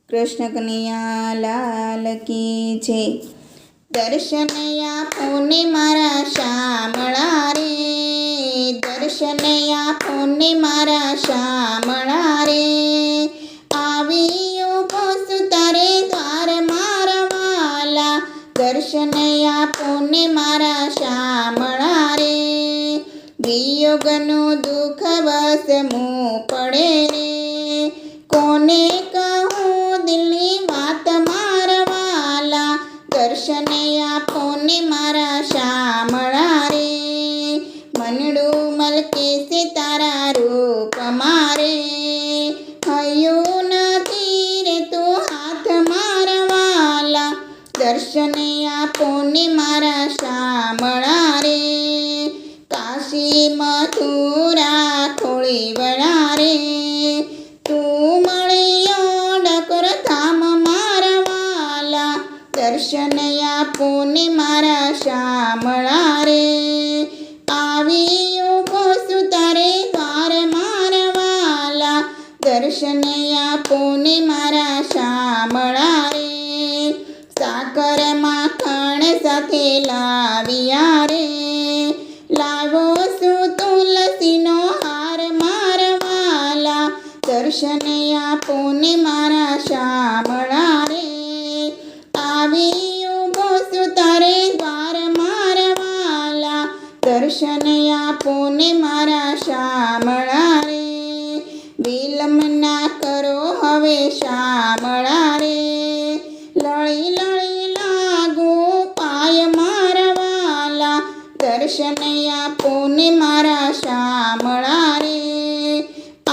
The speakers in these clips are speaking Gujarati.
કૃષ્ણ કનૈયા લાલ કી જય। દર્શન આપો ને મારા શામળા રે, દર્શન આપો ને મારા શામળા રે, આવી ઉભો છું તારે દ્વાર મારા વાલા, દર્શન આપો ને મારા શામળા રે, વિયોગનું દુઃખ વસમું પડે રે, કોને કહું દિલની વાત મારા વાલા, દર્શન આપો ને મારા શામળા રે, મનડું મલકે છે તારા રૂપ મારે, હયું નથી રે તું હાથ મારા વાલા, દર્શન આપો ને મારા શામળા રે, કાશી મથુરા ખોળી વળા રે, તું મળ્યો ડકોર ધામ મારા વાલા, દર્શન આપો ને મારા શામળા રે, આવી ઉભો છું તારે દ્વાર મારા વાલા, દર્શન આપો ને મારા શામળા રે, સાકર માખણ સાથે લાવ્યા રે, લાવો છું તુલસીનો હાર મારા વાલા, દર્શન આપો ને મારા શામળા રે, આવી ઉભો છું તારે દ્વાર મારા વાલા, દર્શન આપો ને મારા શામળા રે, વિલંબ ના કરો હવે શામળા રે, લળી લળી લાગો પાય મારા વાલા, દર્શન આપો ને મારા શામળા રે,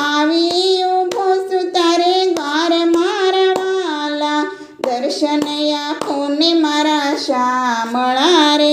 આવી ઉભો છું તારે દ્વાર મારા વાલા, દર્શન આપો ને મારા શામળા રે।